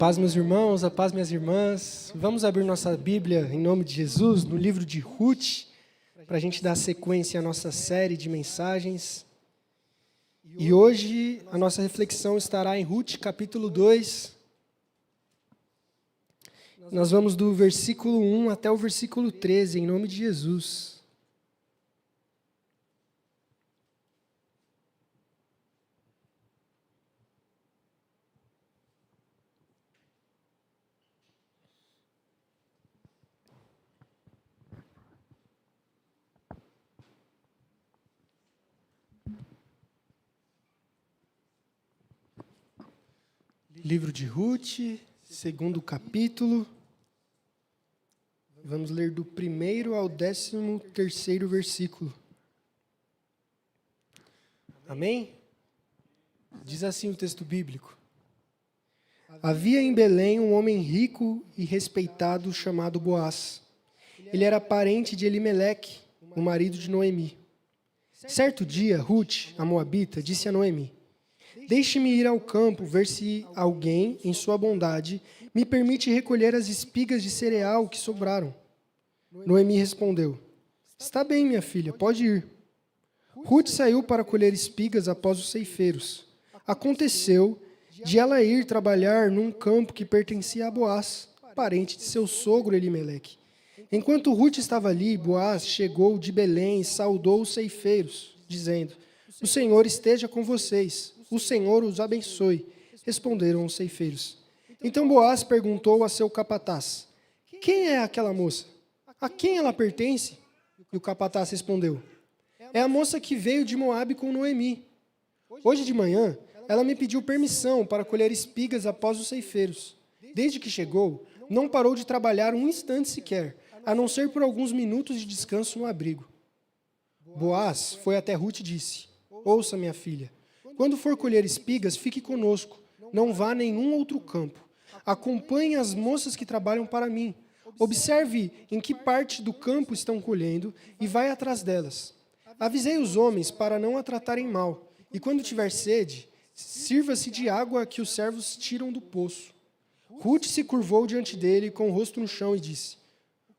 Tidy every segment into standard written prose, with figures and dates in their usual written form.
Paz, meus irmãos, a paz, minhas irmãs. Vamos abrir nossa Bíblia, em nome de Jesus, no livro de Ruth, para a gente dar sequência à nossa série de mensagens. E hoje a nossa reflexão estará em Ruth, capítulo 2. Nós vamos do versículo 1 até o versículo 13, em nome de Jesus. Livro de Ruth, segundo capítulo. Vamos ler do 1º ao 13º versículo. Amém? Diz assim o texto bíblico. Havia em Belém um homem rico e respeitado chamado Boaz. Ele era parente de Elimeleque, o marido de Noemi. Certo dia, Ruth, a moabita, disse a Noemi: deixe-me ir ao campo ver se alguém, em sua bondade, me permite recolher as espigas de cereal que sobraram. Noemi respondeu: está bem, minha filha, pode ir. Ruth saiu para colher espigas após os ceifeiros. Aconteceu de ela ir trabalhar num campo que pertencia a Boaz, parente de seu sogro Elimeleque. Enquanto Ruth estava ali, Boaz chegou de Belém e saudou os ceifeiros, dizendo: o Senhor esteja com vocês. O Senhor os abençoe, responderam os ceifeiros. Então Boaz perguntou a seu capataz: quem é aquela moça? A quem ela pertence? E o capataz respondeu: é a moça que veio de Moabe com Noemi. Hoje de manhã, ela me pediu permissão para colher espigas após os ceifeiros. Desde que chegou, não parou de trabalhar um instante sequer, a não ser por alguns minutos de descanso no abrigo. Boaz foi até Ruth e disse: ouça, minha filha, quando for colher espigas, fique conosco. Não vá a nenhum outro campo. Acompanhe as moças que trabalham para mim. Observe em que parte do campo estão colhendo e vai atrás delas. Avisei os homens para não a tratarem mal. E quando tiver sede, sirva-se de água que os servos tiram do poço. Ruth se curvou diante dele com o rosto no chão e disse: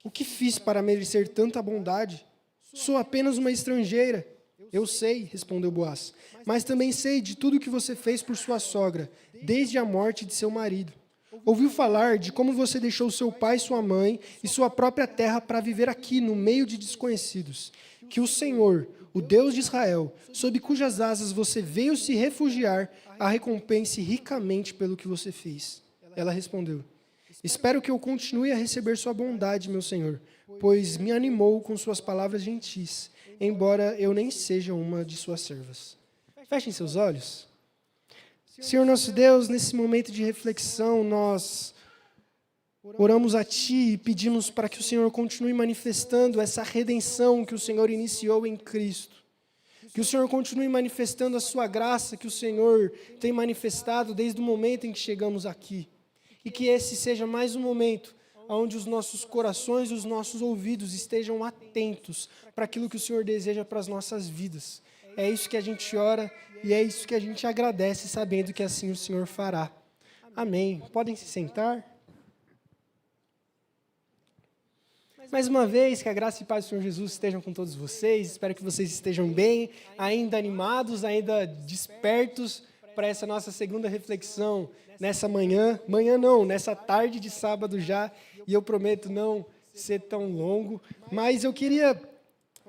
o que fiz para merecer tanta bondade? Sou apenas uma estrangeira. Eu sei, respondeu Boaz, mas também sei de tudo que você fez por sua sogra, desde a morte de seu marido. Ouviu falar de como você deixou seu pai, sua mãe e sua própria terra para viver aqui, no meio de desconhecidos. Que o Senhor, o Deus de Israel, sob cujas asas você veio se refugiar, a recompense ricamente pelo que você fez. Ela respondeu: espero que eu continue a receber sua bondade, meu Senhor, pois me animou com suas palavras gentis, embora eu nem seja uma de suas servas. Fechem seus olhos. Senhor nosso Deus, nesse momento de reflexão, nós oramos a Ti e pedimos para que o Senhor continue manifestando essa redenção que o Senhor iniciou em Cristo. Que o Senhor continue manifestando a Sua graça que o Senhor tem manifestado desde o momento em que chegamos aqui. E que esse seja mais um momento onde os nossos corações e os nossos ouvidos estejam atentos para aquilo que o Senhor deseja para as nossas vidas. É isso que a gente ora e é isso que a gente agradece, sabendo que assim o Senhor fará. Amém. Podem se sentar. Mais uma vez, que a graça e paz do Senhor Jesus estejam com todos vocês. Espero que vocês estejam bem, ainda animados, ainda despertos para essa nossa segunda reflexão nessa nessa tarde de sábado já, e eu prometo não ser tão longo, mas eu queria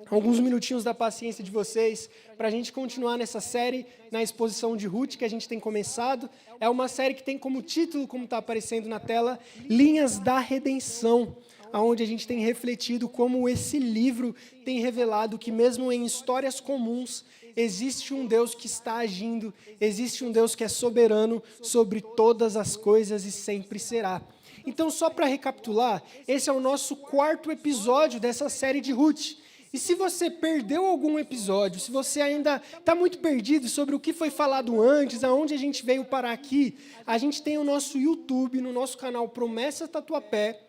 alguns minutinhos da paciência de vocês para a gente continuar nessa série, na exposição de Ruth que a gente tem começado. É uma série que tem como título, como está aparecendo na tela, Linhas da Redenção, onde a gente tem refletido como esse livro tem revelado que mesmo em histórias comuns, existe um Deus que está agindo, existe um Deus que é soberano sobre todas as coisas e sempre será. Então, só para recapitular, esse é o nosso 4º episódio dessa série de Ruth. E se você perdeu algum episódio, se você ainda está muito perdido sobre o que foi falado antes, aonde a gente veio parar aqui, a gente tem o nosso YouTube, no nosso canal Promessa Tatuapé.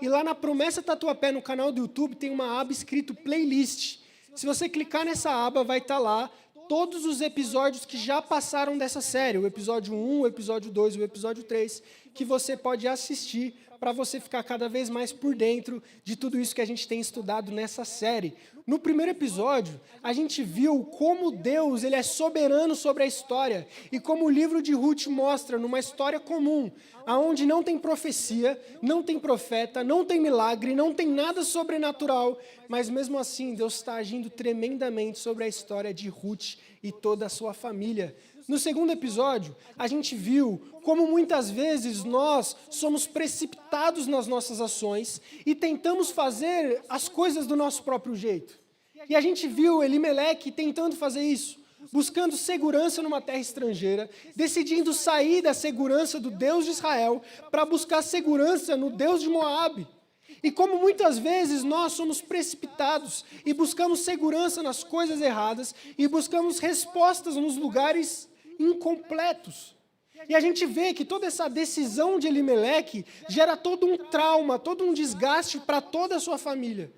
E lá na Promessa Tatuapé, no canal do YouTube, tem uma aba escrito Playlist. Se você clicar nessa aba, vai estar lá todos os episódios que já passaram dessa série. O episódio 1, o episódio 2 e o episódio 3. que você pode assistir para você ficar cada vez mais por dentro de tudo isso que a gente tem estudado nessa série. No primeiro episódio, a gente viu como Deus ele é soberano sobre a história e como o livro de Ruth mostra numa história comum, aonde não tem profecia, não tem profeta, não tem milagre, não tem nada sobrenatural, mas mesmo assim Deus está agindo tremendamente sobre a história de Ruth e toda a sua família. No segundo episódio, a gente viu como muitas vezes nós somos precipitados nas nossas ações e tentamos fazer as coisas do nosso próprio jeito. E a gente viu Elimeleque tentando fazer isso, buscando segurança numa terra estrangeira, decidindo sair da segurança do Deus de Israel para buscar segurança no Deus de Moabe. E como muitas vezes nós somos precipitados e buscamos segurança nas coisas erradas e buscamos respostas nos lugares incompletos. E a gente vê que toda essa decisão de Elimeleque gera todo um trauma, todo um desgaste para toda a sua família.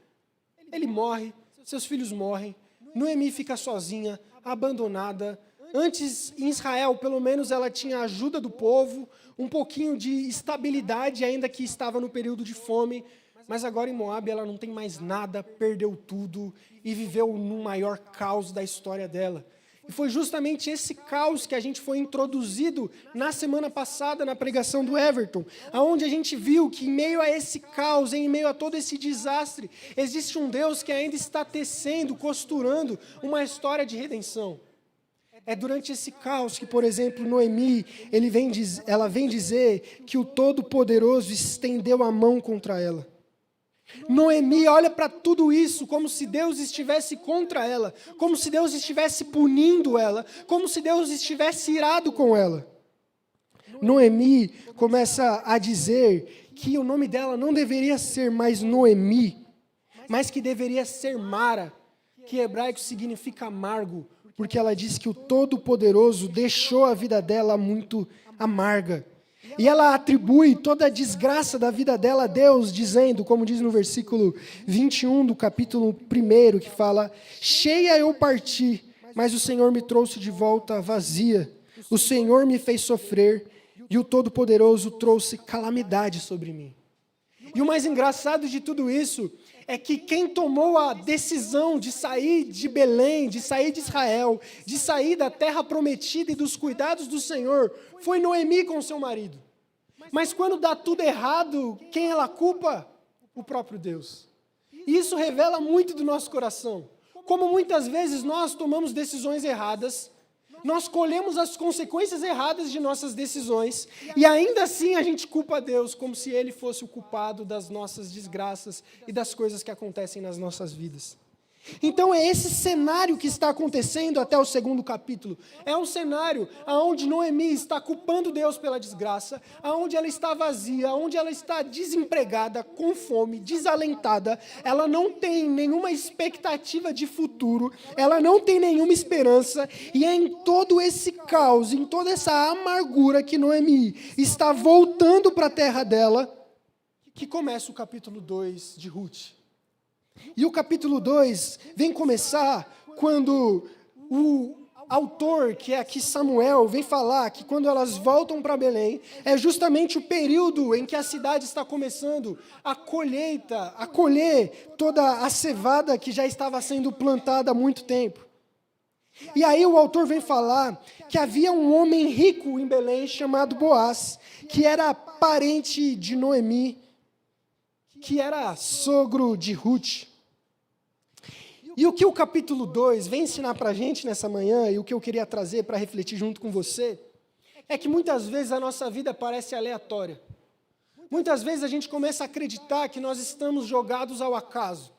Ele morre, seus filhos morrem, Noemi fica sozinha, abandonada. Antes, em Israel, pelo menos ela tinha a ajuda do povo, um pouquinho de estabilidade, ainda que estava no período de fome. Mas agora em Moabe ela não tem mais nada, perdeu tudo e viveu no maior caos da história dela. E foi justamente esse caos que a gente foi introduzido na semana passada na pregação do Everton, aonde a gente viu que em meio a esse caos, em meio a todo esse desastre, existe um Deus que ainda está tecendo, costurando uma história de redenção. É durante esse caos que, por exemplo, Noemi, ela vem dizer que o Todo-Poderoso estendeu a mão contra ela. Noemi olha para tudo isso como se Deus estivesse contra ela, como se Deus estivesse punindo ela, como se Deus estivesse irado com ela. Noemi começa a dizer que o nome dela não deveria ser mais Noemi, mas que deveria ser Mara, que em hebraico significa amargo, porque ela diz que o Todo-Poderoso deixou a vida dela muito amarga. E ela atribui toda a desgraça da vida dela a Deus, dizendo, como diz no versículo 21 do capítulo 1, que fala: cheia eu parti, mas o Senhor me trouxe de volta vazia. O Senhor me fez sofrer, e o Todo-Poderoso trouxe calamidade sobre mim. E o mais engraçado de tudo isso é que quem tomou a decisão de sair de Belém, de sair de Israel, de sair da terra prometida e dos cuidados do Senhor, foi Noemi com seu marido. Mas quando dá tudo errado, quem ela culpa? O próprio Deus. E isso revela muito do nosso coração. Como muitas vezes nós tomamos decisões erradas, nós colhemos as consequências erradas de nossas decisões, e ainda assim a gente culpa Deus, como se Ele fosse o culpado das nossas desgraças e das coisas que acontecem nas nossas vidas. Então é esse cenário que está acontecendo até o segundo capítulo. É um cenário onde Noemi está culpando Deus pela desgraça, onde ela está vazia, onde ela está desempregada, com fome, desalentada. Ela não tem nenhuma expectativa de futuro, ela não tem nenhuma esperança. E é em todo esse caos, em toda essa amargura que Noemi está voltando para a terra dela, que começa o capítulo 2 de Ruth. E o capítulo 2 vem começar quando o autor, que é aqui Samuel, vem falar que quando elas voltam para Belém, é justamente o período em que a cidade está começando a colheita, a colher toda a cevada que já estava sendo plantada há muito tempo. E aí o autor vem falar que havia um homem rico em Belém chamado Boaz, que era parente de Noemi, que era sogro de Ruth. E o que o capítulo 2 vem ensinar para a gente nessa manhã, e o que eu queria trazer para refletir junto com você, é que muitas vezes a nossa vida parece aleatória. Muitas vezes a gente começa a acreditar que nós estamos jogados ao acaso,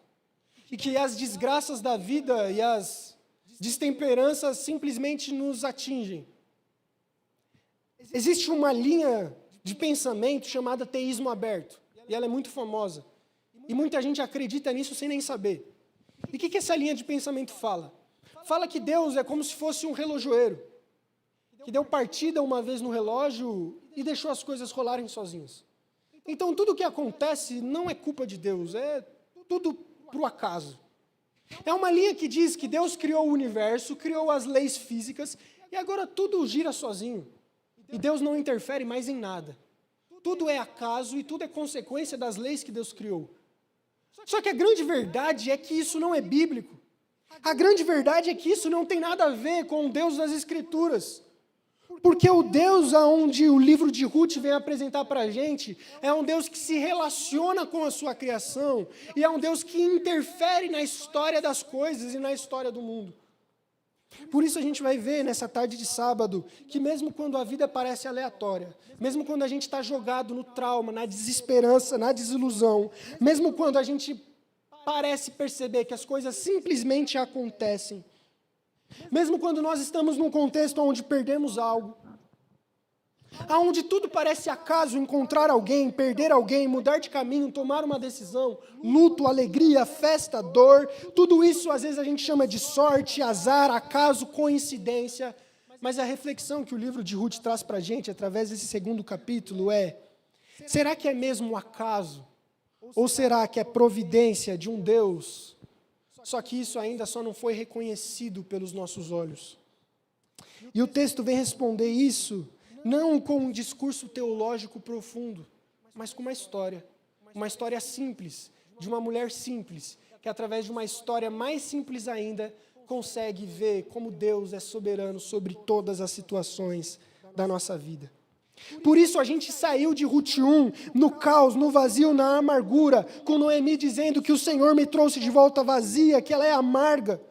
e que as desgraças da vida e as destemperanças simplesmente nos atingem. Existe uma linha de pensamento chamada teísmo aberto, e ela é muito famosa. E muita gente acredita nisso sem nem saber. E o que essa linha de pensamento fala? Fala que Deus é como se fosse um relojoeiro, que deu partida uma vez no relógio e deixou as coisas rolarem sozinhas. Então, tudo o que acontece não é culpa de Deus, é tudo por acaso. É uma linha que diz que Deus criou o universo, criou as leis físicas, e agora tudo gira sozinho. E Deus não interfere mais em nada. tudo é acaso e tudo é consequência das leis que Deus criou. Só que a grande verdade é que isso não é bíblico. A grande verdade é que isso não tem nada a ver com o Deus das Escrituras. Porque o Deus aonde o livro de Ruth vem apresentar para a gente é um Deus que se relaciona com a sua criação e é um Deus que interfere na história das coisas e na história do mundo. Por isso a gente vai ver nessa tarde de sábado que mesmo quando a vida parece aleatória, mesmo quando a gente está jogado no trauma, na desesperança, na desilusão, mesmo quando a gente parece perceber que as coisas simplesmente acontecem, mesmo quando nós estamos num contexto onde perdemos algo, onde tudo parece acaso, encontrar alguém, perder alguém, mudar de caminho, tomar uma decisão, luto, alegria, festa, dor, tudo isso às vezes a gente chama de sorte, azar, acaso, coincidência, mas a reflexão que o livro de Ruth traz para a gente, através desse 2º capítulo é, será que é mesmo acaso? Ou será que é providência de um Deus? Só que isso ainda só não foi reconhecido pelos nossos olhos. E o texto vem responder isso, não com um discurso teológico profundo, mas com uma história simples, de uma mulher simples, que através de uma história mais simples ainda, consegue ver como Deus é soberano sobre todas as situações da nossa vida. Por isso a gente saiu de Ruth 1, no caos, no vazio, na amargura, com Noemi dizendo que o Senhor me trouxe de volta vazia, que ela é amarga.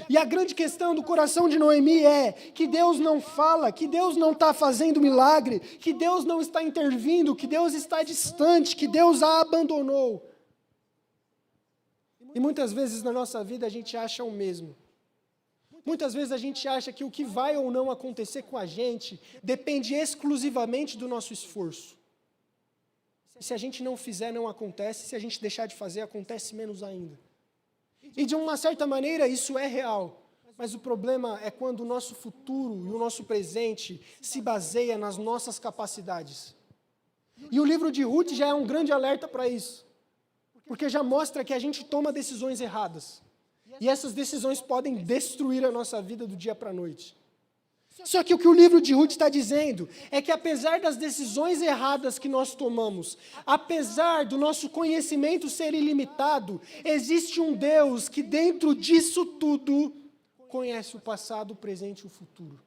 E a grande questão do coração de Noemi é que Deus não fala, que Deus não está fazendo milagre, que Deus não está intervindo, que Deus está distante, que Deus a abandonou. E muitas vezes na nossa vida a gente acha o mesmo. Muitas vezes a gente acha que o que vai ou não acontecer com a gente depende exclusivamente do nosso esforço. E se a gente não fizer, não acontece. Se a gente deixar de fazer, acontece menos ainda. E de uma certa maneira isso é real. Mas o problema é quando o nosso futuro e o nosso presente se baseia nas nossas capacidades. E o livro de Ruth já é um grande alerta para isso. Porque já mostra que a gente toma decisões erradas. E essas decisões podem destruir a nossa vida do dia para a noite. Só que o que o livro de Ruth está dizendo é que apesar das decisões erradas que nós tomamos, apesar do nosso conhecimento ser ilimitado, existe um Deus que dentro disso tudo conhece o passado, o presente e o futuro.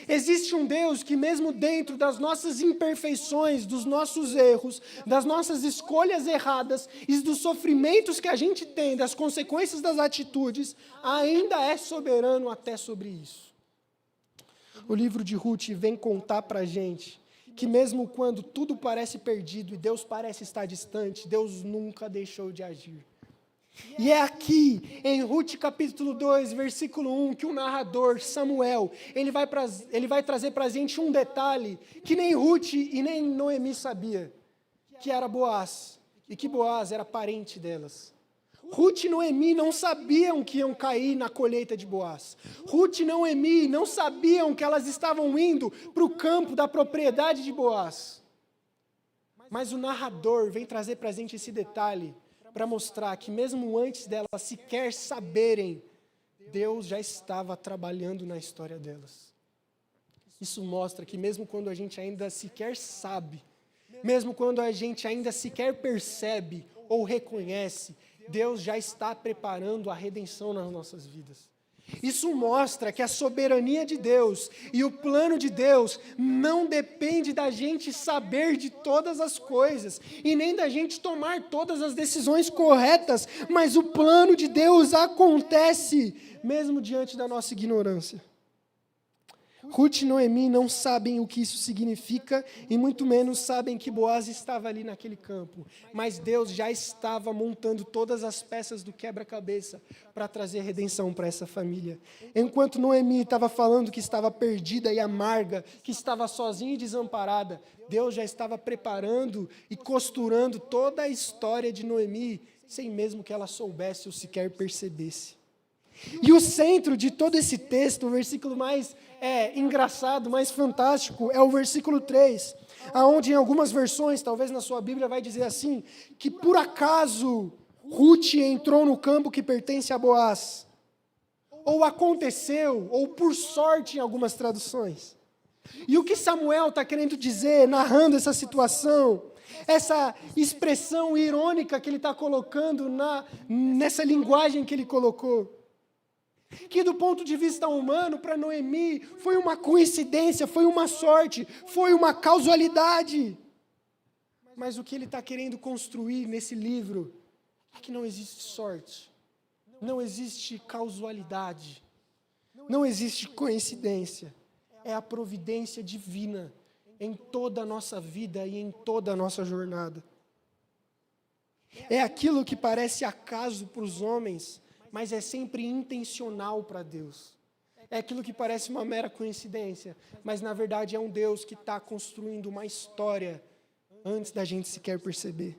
Existe um Deus que mesmo dentro das nossas imperfeições, dos nossos erros, das nossas escolhas erradas e dos sofrimentos que a gente tem, das consequências das atitudes, ainda é soberano até sobre isso. O livro de Ruth vem contar para a gente que mesmo quando tudo parece perdido e Deus parece estar distante, Deus nunca deixou de agir. E é aqui, em Ruth capítulo 2, versículo 1, que o narrador, Samuel, ele vai trazer para a gente um detalhe que nem Ruth e nem Noemi sabia, que era Boaz, e que Boaz era parente delas. Ruth e Noemi não sabiam que iam cair na colheita de Boaz. Ruth e Noemi não sabiam que elas estavam indo para o campo da propriedade de Boaz. Mas o narrador vem trazer para a gente esse detalhe, para mostrar que mesmo antes delas sequer saberem, Deus já estava trabalhando na história delas. Isso mostra que mesmo quando a gente ainda sequer sabe, mesmo quando a gente ainda sequer percebe ou reconhece, Deus já está preparando a redenção nas nossas vidas. Isso mostra que a soberania de Deus e o plano de Deus não depende da gente saber de todas as coisas e nem da gente tomar todas as decisões corretas, mas o plano de Deus acontece mesmo diante da nossa ignorância. Ruth e Noemi não sabem o que isso significa e muito menos sabem que Boaz estava ali naquele campo. Mas Deus já estava montando todas as peças do quebra-cabeça para trazer redenção para essa família. Enquanto Noemi estava falando que estava perdida e amarga, que estava sozinha e desamparada, Deus já estava preparando e costurando toda a história de Noemi, sem mesmo que ela soubesse ou sequer percebesse. E o centro de todo esse texto, o versículo mais engraçado, mais fantástico, é o versículo 3, aonde em algumas versões, talvez na sua Bíblia vai dizer assim, que por acaso Ruth entrou no campo que pertence a Boaz. Ou aconteceu, ou por sorte em algumas traduções. E o que Samuel está querendo dizer, narrando essa situação, essa expressão irônica que ele está colocando nessa linguagem que ele colocou, que do ponto de vista humano, para Noemi, foi uma coincidência, foi uma sorte, foi uma causalidade. Mas o que ele está querendo construir nesse livro é que não existe sorte, não existe causalidade, não existe coincidência. É a providência divina em toda a nossa vida e em toda a nossa jornada. É aquilo que parece acaso para os homens, mas é sempre intencional para Deus. É aquilo que parece uma mera coincidência, mas na verdade é um Deus que está construindo uma história antes da gente sequer perceber.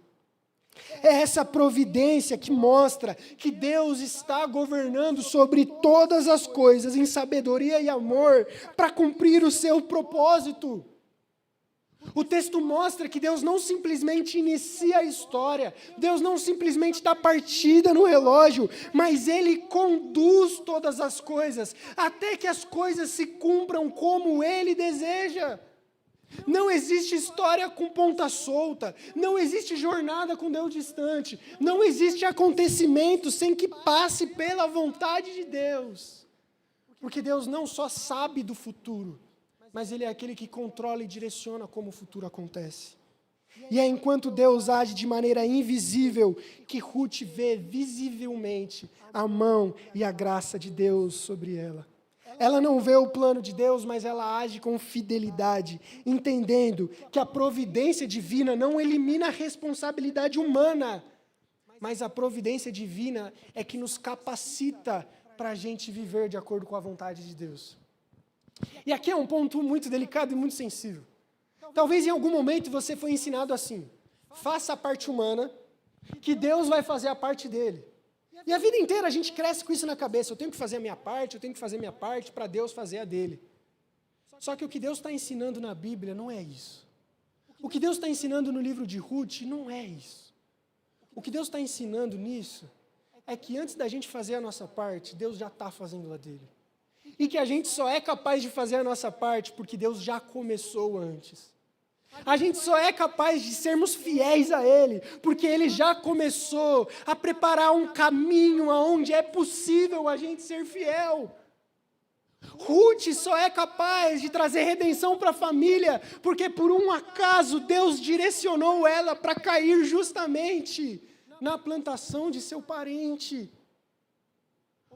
É essa providência que mostra que Deus está governando sobre todas as coisas em sabedoria e amor para cumprir o seu propósito. O texto mostra que Deus não simplesmente inicia a história, Deus não simplesmente dá partida no relógio, mas Ele conduz todas as coisas, até que as coisas se cumpram como Ele deseja. Não existe história com ponta solta, não existe jornada com Deus distante, não existe acontecimento sem que passe pela vontade de Deus. Porque Deus não só sabe do futuro, mas Ele é aquele que controla e direciona como o futuro acontece. E é enquanto Deus age de maneira invisível que Ruth vê visivelmente a mão e a graça de Deus sobre ela. Ela não vê o plano de Deus, mas ela age com fidelidade, entendendo que a providência divina não elimina a responsabilidade humana, mas a providência divina é que nos capacita para a gente viver de acordo com a vontade de Deus. E aqui é um ponto muito delicado e muito sensível. Talvez em algum momento você foi ensinado assim: faça a parte humana, que Deus vai fazer a parte dele. E a vida inteira a gente cresce com isso na cabeça: eu tenho que fazer a minha parte, eu tenho que fazer a minha parte para Deus fazer a dele. Só que o que Deus está ensinando na Bíblia não é isso. O que Deus está ensinando no livro de Ruth não é isso. O que Deus está ensinando nisso é que antes da gente fazer a nossa parte, Deus já está fazendo a dele. E que a gente só é capaz de fazer a nossa parte porque Deus já começou antes. A gente só é capaz de sermos fiéis a Ele, porque Ele já começou a preparar um caminho aonde é possível a gente ser fiel. Ruth só é capaz de trazer redenção para a família, porque por um acaso Deus direcionou ela para cair justamente na plantação de seu parente.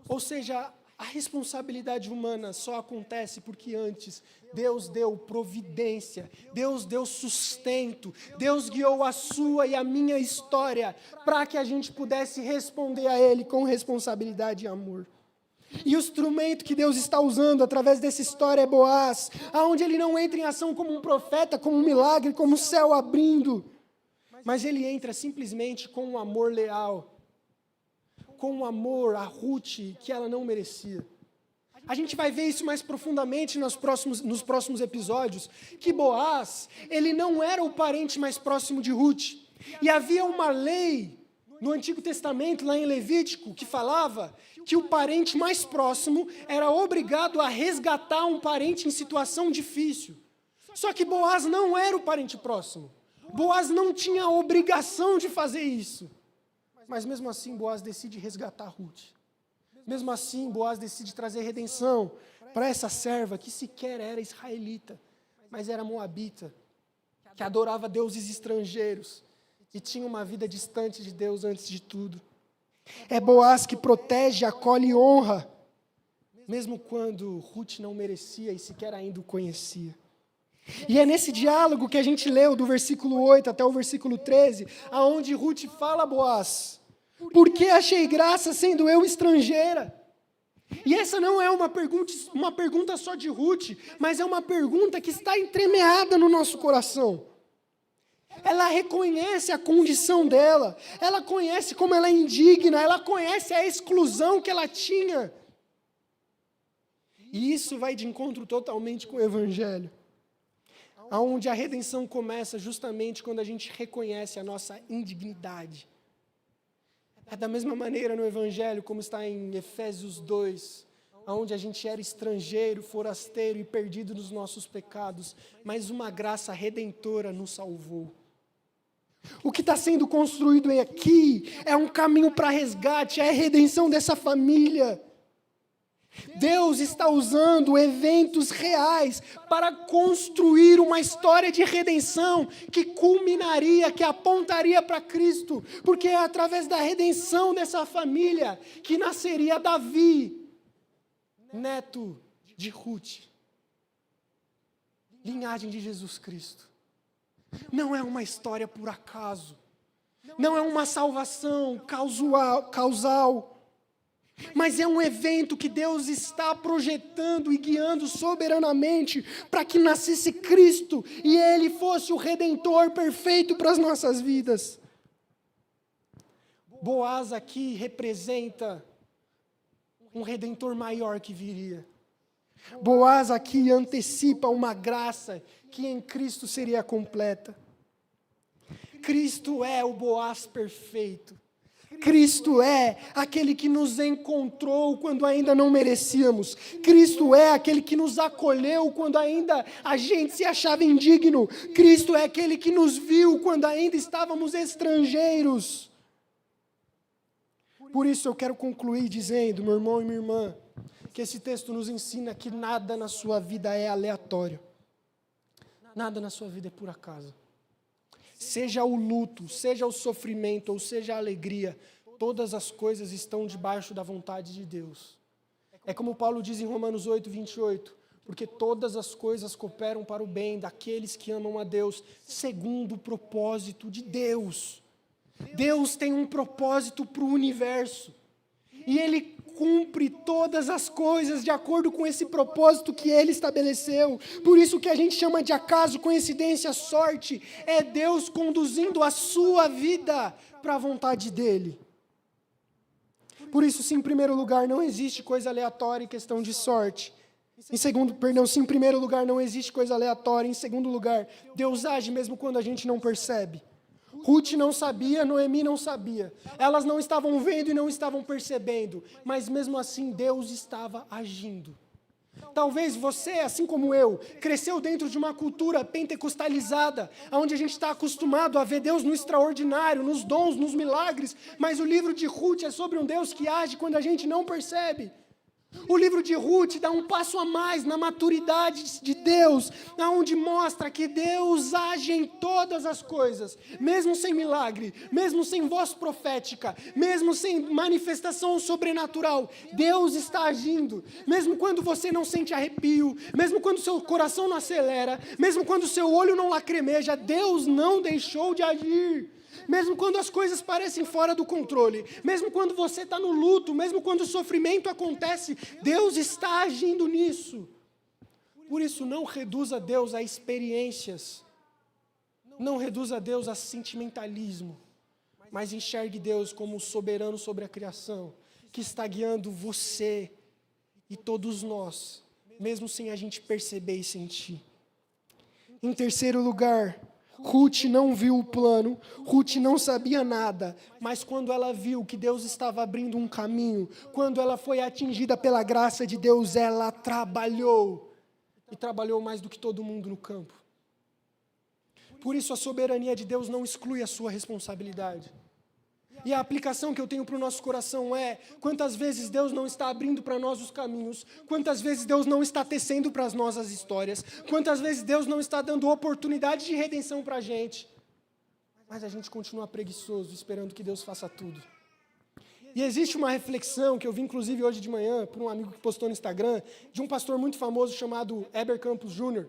Ou seja, a responsabilidade humana só acontece porque antes Deus deu providência, Deus deu sustento, Deus guiou a sua e a minha história para que a gente pudesse responder a Ele com responsabilidade e amor. E o instrumento que Deus está usando através dessa história é Boaz, aonde ele não entra em ação como um profeta, como um milagre, como o céu abrindo, mas ele entra simplesmente com um amor leal, com um amor a Ruth que ela não merecia. A gente vai ver isso mais profundamente nos próximos episódios, que Boaz, ele não era o parente mais próximo de Ruth. E havia uma lei no Antigo Testamento, lá em Levítico, que falava que o parente mais próximo era obrigado a resgatar um parente em situação difícil. Só que Boaz não era o parente próximo. Boaz não tinha a obrigação de fazer isso. Mas mesmo assim, Boaz decide resgatar Ruth. Mesmo assim, Boaz decide trazer redenção para essa serva que sequer era israelita, mas era moabita, que adorava deuses estrangeiros e tinha uma vida distante de Deus antes de tudo. É Boaz que protege, acolhe e honra, mesmo quando Ruth não merecia e sequer ainda o conhecia. E é nesse diálogo que a gente leu do versículo 8 até o versículo 13, aonde Ruth fala a Boaz: por que achei graça sendo eu estrangeira? E essa não é uma pergunta só de Ruth, mas é uma pergunta que está entremeada no nosso coração. Ela reconhece a condição dela, ela conhece como ela é indigna, ela conhece a exclusão que ela tinha. E isso vai de encontro totalmente com o Evangelho, onde a redenção começa justamente quando a gente reconhece a nossa indignidade. É da mesma maneira no Evangelho, como está em Efésios 2, onde a gente era estrangeiro, forasteiro e perdido nos nossos pecados, mas uma graça redentora nos salvou. O que está sendo construído aqui é um caminho para resgate, é a redenção dessa família. Deus está usando eventos reais para construir uma história de redenção que culminaria, que apontaria para Cristo, porque é através da redenção dessa família que nasceria Davi, neto de Ruth, linhagem de Jesus Cristo. Não é uma história por acaso, não é uma salvação causal, mas é um evento que Deus está projetando e guiando soberanamente para que nascesse Cristo e Ele fosse o Redentor perfeito para as nossas vidas. Boaz aqui representa um Redentor maior que viria. Boaz aqui antecipa uma graça que em Cristo seria completa. Cristo é o Boaz perfeito. Cristo é aquele que nos encontrou quando ainda não merecíamos. Cristo é aquele que nos acolheu quando ainda a gente se achava indigno. Cristo é aquele que nos viu quando ainda estávamos estrangeiros. Por isso eu quero concluir dizendo, meu irmão e minha irmã, que esse texto nos ensina que nada na sua vida é aleatório. Nada na sua vida é por acaso. Seja o luto, seja o sofrimento, ou seja a alegria, todas as coisas estão debaixo da vontade de Deus. É como Paulo diz em Romanos 8, 28, porque todas as coisas cooperam para o bem daqueles que amam a Deus, segundo o propósito de Deus. Deus tem um propósito para o universo, e Ele cumpre todas as coisas de acordo com esse propósito que Ele estabeleceu. Por isso que a gente chama de acaso, coincidência, sorte, é Deus conduzindo a sua vida para a vontade dEle. Por isso, se em primeiro lugar não existe coisa aleatória em questão de sorte, se em primeiro lugar não existe coisa aleatória, em segundo lugar, Deus age mesmo quando a gente não percebe. Ruth não sabia, Noemi não sabia. Elas não estavam vendo e não estavam percebendo, mas mesmo assim Deus estava agindo. Talvez você, assim como eu, cresceu dentro de uma cultura pentecostalizada, onde a gente está acostumado a ver Deus no extraordinário, nos dons, nos milagres, mas o livro de Ruth é sobre um Deus que age quando a gente não percebe. O livro de Ruth dá um passo a mais na maturidade de Deus, onde mostra que Deus age em todas as coisas, mesmo sem milagre, mesmo sem voz profética, mesmo sem manifestação sobrenatural. Deus está agindo, mesmo quando você não sente arrepio, mesmo quando seu coração não acelera, mesmo quando seu olho não lacrimeja, Deus não deixou de agir. Mesmo quando as coisas parecem fora do controle, mesmo quando você está no luto, mesmo quando o sofrimento acontece, Deus está agindo nisso. Por isso, não reduza Deus a experiências, não reduza Deus a sentimentalismo, mas enxergue Deus como soberano sobre a criação, que está guiando você e todos nós, mesmo sem a gente perceber e sentir. Em terceiro lugar, Ruth não viu o plano, Ruth não sabia nada, mas quando ela viu que Deus estava abrindo um caminho, quando ela foi atingida pela graça de Deus, ela trabalhou, e trabalhou mais do que todo mundo no campo. Por isso a soberania de Deus não exclui a sua responsabilidade. E a aplicação que eu tenho para o nosso coração é, quantas vezes Deus não está abrindo para nós os caminhos, quantas vezes Deus não está tecendo para nós as histórias, quantas vezes Deus não está dando oportunidade de redenção para a gente, mas a gente continua preguiçoso, esperando que Deus faça tudo. E existe uma reflexão que eu vi inclusive hoje de manhã, por um amigo que postou no Instagram, de um pastor muito famoso chamado Heber Campos Jr.,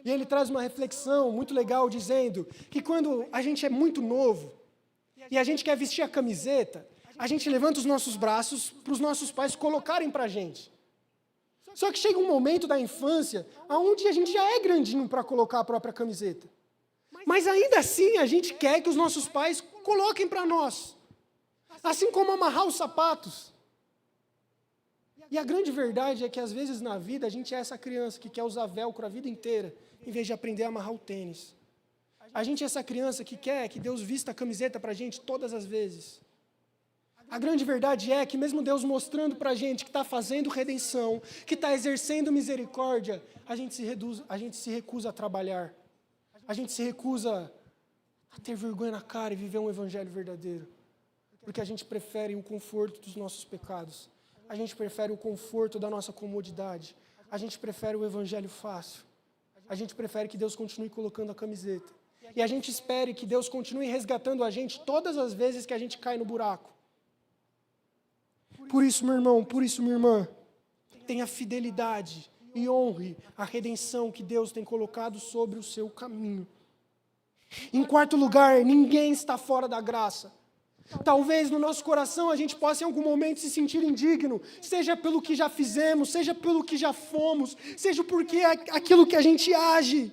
e ele traz uma reflexão muito legal, dizendo que quando a gente é muito novo, e a gente quer vestir a camiseta, a gente levanta os nossos braços para os nossos pais colocarem para a gente. Só que chega um momento da infância onde a gente já é grandinho para colocar a própria camiseta. Mas ainda assim a gente quer que os nossos pais coloquem para nós. Assim como amarrar os sapatos. E a grande verdade é que às vezes na vida a gente é essa criança que quer usar velcro a vida inteira, em vez de aprender a amarrar o tênis. A gente é essa criança que quer que Deus vista a camiseta para a gente todas as vezes. A grande verdade é que mesmo Deus mostrando para a gente que está fazendo redenção, que está exercendo misericórdia, a gente se recusa a trabalhar. A gente se recusa a ter vergonha na cara e viver um evangelho verdadeiro. Porque a gente prefere o conforto dos nossos pecados. A gente prefere o conforto da nossa comodidade. A gente prefere o evangelho fácil. A gente prefere que Deus continue colocando a camiseta. E a gente espere que Deus continue resgatando a gente todas as vezes que a gente cai no buraco. Por isso, meu irmão, por isso, minha irmã, tenha fidelidade e honre a redenção que Deus tem colocado sobre o seu caminho. Em quarto lugar, ninguém está fora da graça. Talvez no nosso coração a gente possa em algum momento se sentir indigno, seja pelo que já fizemos, seja pelo que já fomos, seja porque aquilo que a gente age.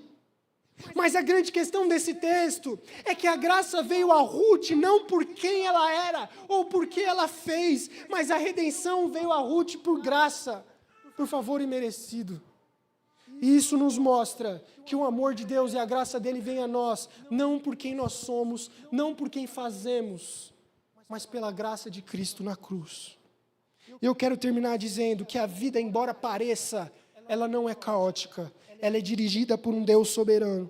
Mas a grande questão desse texto é que a graça veio a Ruth não por quem ela era ou por que ela fez, mas a redenção veio a Ruth por graça, por favor imerecido. E isso nos mostra que o amor de Deus e a graça dele vem a nós, não por quem nós somos, não por quem fazemos, mas pela graça de Cristo na cruz. Eu quero terminar dizendo que a vida, embora pareça, ela não é caótica. Ela é dirigida por um Deus soberano.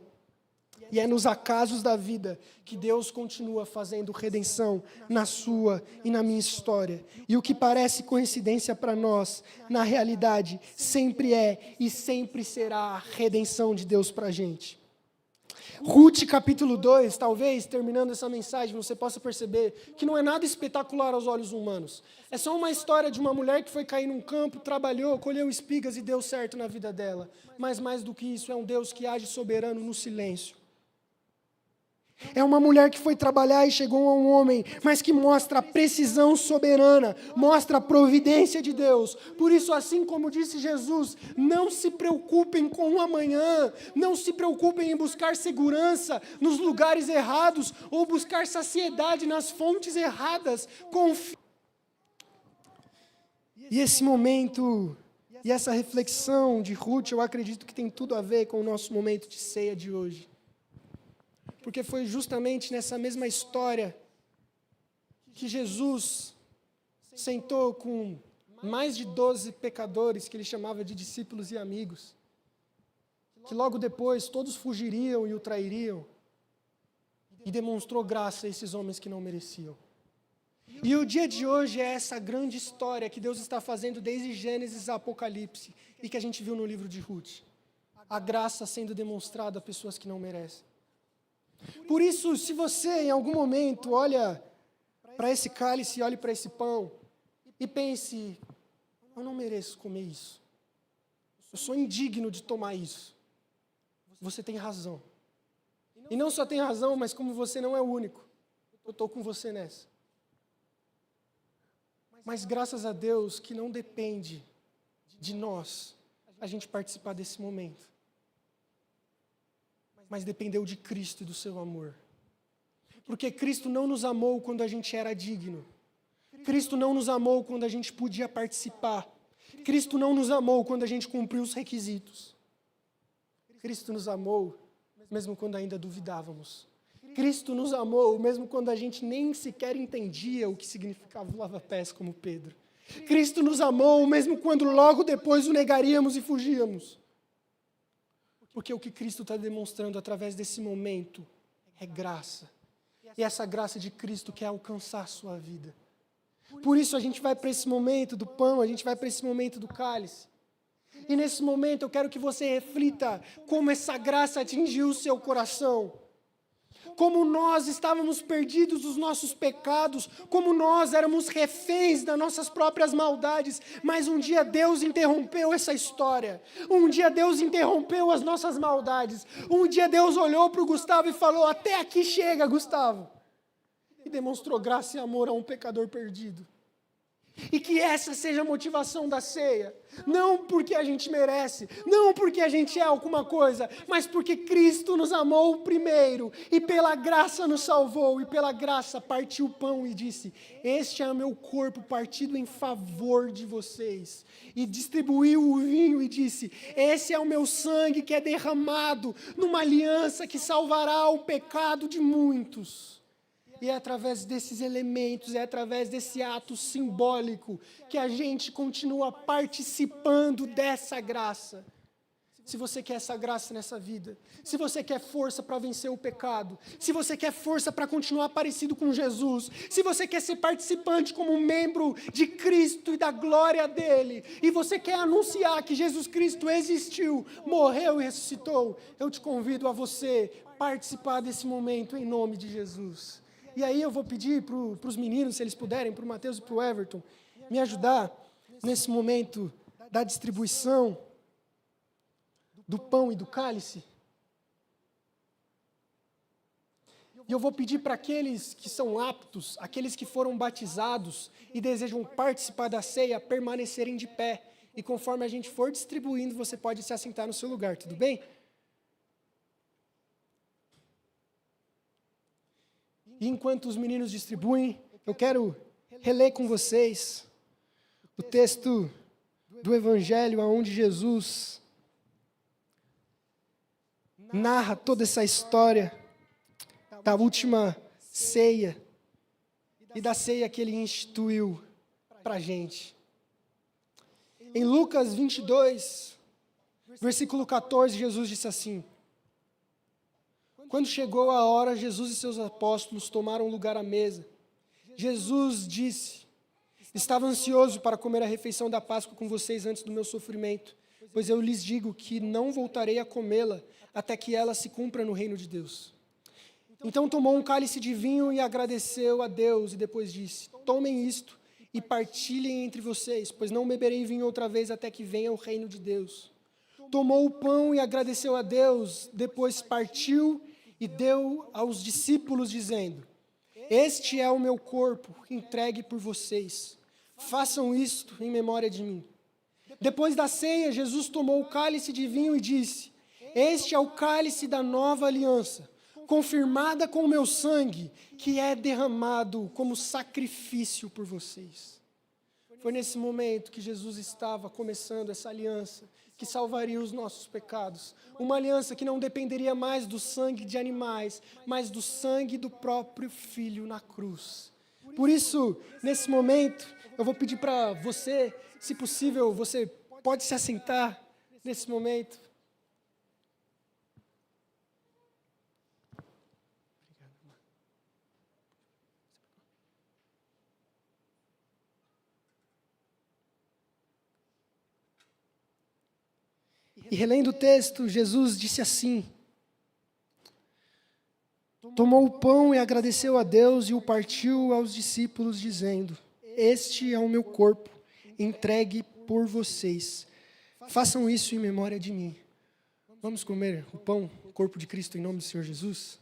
E é nos acasos da vida que Deus continua fazendo redenção na sua e na minha história. E o que parece coincidência para nós, na realidade, sempre é e sempre será a redenção de Deus para a gente. Ruth capítulo 2, talvez, terminando essa mensagem, você possa perceber que não é nada espetacular aos olhos humanos. É só uma história de uma mulher que foi cair num campo, trabalhou, colheu espigas e deu certo na vida dela. Mas mais do que isso, é um Deus que age soberano no silêncio. É uma mulher que foi trabalhar e chegou a um homem, mas que mostra a precisão soberana, mostra a providência de Deus. Por isso, assim como disse Jesus, não se preocupem com o amanhã, não se preocupem em buscar segurança nos lugares errados ou buscar saciedade nas fontes erradas. E esse momento e essa reflexão de Ruth, eu acredito que tem tudo a ver com o nosso momento de ceia de hoje. Porque foi justamente nessa mesma história que Jesus sentou com mais de 12 pecadores, que ele chamava de discípulos e amigos, que logo depois todos fugiriam e o trairiam, e demonstrou graça a esses homens que não mereciam. E o dia de hoje é essa grande história que Deus está fazendo desde Gênesis a Apocalipse, e que a gente viu no livro de Ruth. A graça sendo demonstrada a pessoas que não merecem. Por isso, se você em algum momento olha para esse cálice, olhe para esse pão e pense, eu não mereço comer isso. Eu sou indigno de tomar isso. Você tem razão. E não só tem razão, mas como você não é o único, eu estou com você nessa. Mas graças a Deus que não depende de nós a gente participar desse momento. Mas dependeu de Cristo e do seu amor. Porque Cristo não nos amou quando a gente era digno. Cristo não nos amou quando a gente podia participar. Cristo não nos amou quando a gente cumpriu os requisitos. Cristo nos amou mesmo quando ainda duvidávamos. Cristo nos amou mesmo quando a gente nem sequer entendia o que significava o lava-pés como Pedro. Cristo nos amou mesmo quando logo depois o negaríamos e fugíamos. Porque o que Cristo está demonstrando através desse momento é graça. E essa graça de Cristo quer alcançar a sua vida. Por isso a gente vai para esse momento do pão, a gente vai para esse momento do cálice. E nesse momento eu quero que você reflita como essa graça atingiu o seu coração. Como nós estávamos perdidos dos nossos pecados, como nós éramos reféns das nossas próprias maldades, mas um dia Deus interrompeu essa história, um dia Deus interrompeu as nossas maldades, um dia Deus olhou para o Gustavo e falou, até aqui chega, Gustavo, e demonstrou graça e amor a um pecador perdido. E que essa seja a motivação da ceia, não porque a gente merece, não porque a gente é alguma coisa, mas porque Cristo nos amou primeiro, e pela graça nos salvou, e pela graça partiu o pão e disse, este é o meu corpo partido em favor de vocês, e distribuiu o vinho e disse, esse é o meu sangue que é derramado numa aliança que salvará o pecado de muitos. E é através desses elementos, é através desse ato simbólico que a gente continua participando dessa graça. Se você quer essa graça nessa vida, se você quer força para vencer o pecado, se você quer força para continuar parecido com Jesus, se você quer ser participante como membro de Cristo e da glória dele, e você quer anunciar que Jesus Cristo existiu, morreu e ressuscitou, eu te convido a você participar desse momento em nome de Jesus. E aí eu vou pedir para os meninos, se eles puderem, para o Mateus e para o Everton, me ajudar nesse momento da distribuição do pão e do cálice. E eu vou pedir para aqueles que são aptos, aqueles que foram batizados e desejam participar da ceia, permanecerem de pé. E conforme a gente for distribuindo, você pode se assentar no seu lugar, tudo bem? E enquanto os meninos distribuem, eu quero reler com vocês o texto do Evangelho onde Jesus narra toda essa história da última ceia e da ceia que ele instituiu para a gente. Em Lucas 22, versículo 14, Jesus disse assim: quando chegou a hora, Jesus e seus apóstolos tomaram lugar à mesa. Jesus disse: estava ansioso para comer a refeição da Páscoa com vocês antes do meu sofrimento, pois eu lhes digo que não voltarei a comê-la até que ela se cumpra no reino de Deus. Então tomou um cálice de vinho e agradeceu a Deus, e depois disse: tomem isto e partilhem entre vocês, pois não beberei vinho outra vez até que venha o reino de Deus. Tomou o pão e agradeceu a Deus, depois partiu e deu aos discípulos, dizendo: este é o meu corpo, entregue por vocês. Façam isto em memória de mim. Depois da ceia, Jesus tomou o cálice de vinho e disse: este é o cálice da nova aliança, confirmada com o meu sangue, que é derramado como sacrifício por vocês. Foi nesse momento que Jesus estava começando essa aliança, que salvaria os nossos pecados. Uma aliança que não dependeria mais do sangue de animais, mas do sangue do próprio Filho na cruz. Por isso, nesse momento, eu vou pedir para você, se possível, você pode se assentar nesse momento. E relendo o texto, Jesus disse assim: tomou o pão e agradeceu a Deus e o partiu aos discípulos, dizendo: este é o meu corpo, entregue por vocês. Façam isso em memória de mim. Vamos comer o pão, o corpo de Cristo, em nome do Senhor Jesus?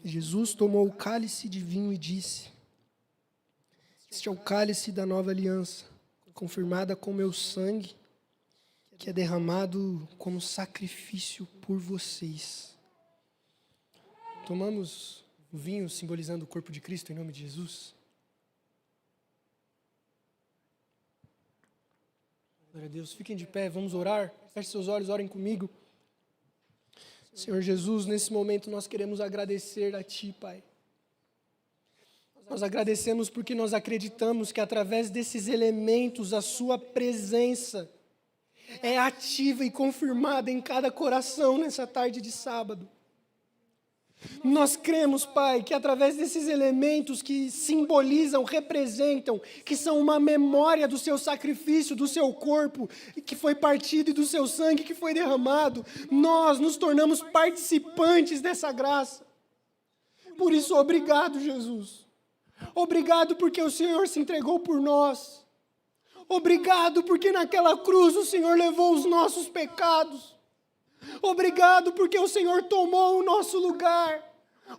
Jesus tomou o cálice de vinho e disse: este é o cálice da nova aliança, confirmada com meu sangue, que é derramado como sacrifício por vocês. Tomamos o vinho simbolizando o corpo de Cristo em nome de Jesus. Glória a Deus. Fiquem de pé, vamos orar. Feche seus olhos, orem comigo. Senhor Jesus, nesse momento nós queremos agradecer a Ti, Pai. Nós agradecemos porque nós acreditamos que através desses elementos a Sua presença é ativa e confirmada em cada coração nessa tarde de sábado. Nós cremos, Pai, que através desses elementos que simbolizam, representam, que são uma memória do Seu sacrifício, do Seu corpo, que foi partido e do Seu sangue que foi derramado, nós nos tornamos participantes dessa graça. Por isso, obrigado, Jesus. Obrigado porque o Senhor se entregou por nós. Obrigado porque naquela cruz o Senhor levou os nossos pecados. Obrigado porque o Senhor tomou o nosso lugar.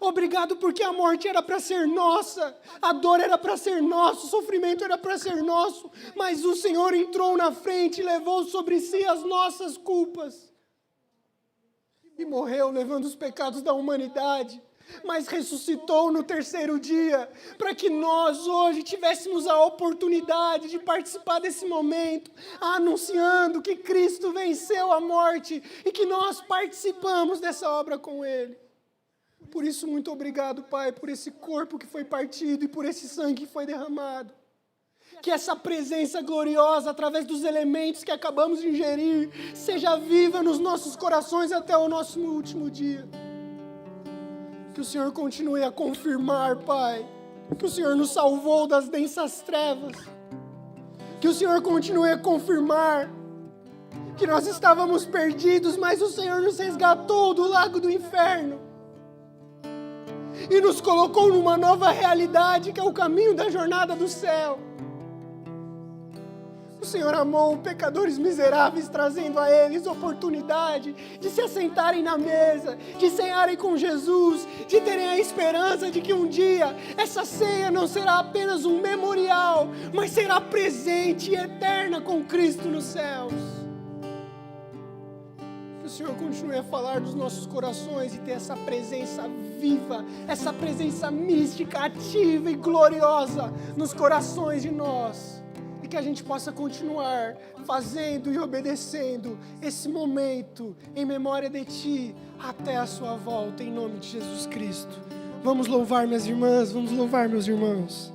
Obrigado porque a morte era para ser nossa, a dor era para ser nossa, o sofrimento era para ser nosso, mas o Senhor entrou na frente e levou sobre si as nossas culpas. E morreu levando os pecados da humanidade, mas ressuscitou no terceiro dia, para que nós hoje tivéssemos a oportunidade de participar desse momento, anunciando que Cristo venceu a morte e que nós participamos dessa obra com Ele. Por isso, muito obrigado, Pai, por esse corpo que foi partido e por esse sangue que foi derramado. Que essa presença gloriosa, através dos elementos que acabamos de ingerir, seja viva nos nossos corações até o nosso último dia. Que o Senhor continue a confirmar, Pai, que o Senhor nos salvou das densas trevas. Que o Senhor continue a confirmar que nós estávamos perdidos, mas o Senhor nos resgatou do lago do inferno. E nos colocou numa nova realidade, que é o caminho da jornada do céu. O Senhor amou pecadores miseráveis, trazendo a eles oportunidade de se assentarem na mesa, de cearem com Jesus, de terem a esperança de que um dia essa ceia não será apenas um memorial, mas será presente e eterna com Cristo nos céus. Que o Senhor continue a falar dos nossos corações e ter essa presença viva, essa presença mística, ativa e gloriosa nos corações de nós. E que a gente possa continuar fazendo e obedecendo esse momento em memória de Ti até a Sua volta, em nome de Jesus Cristo. Vamos louvar minhas irmãs, vamos louvar meus irmãos.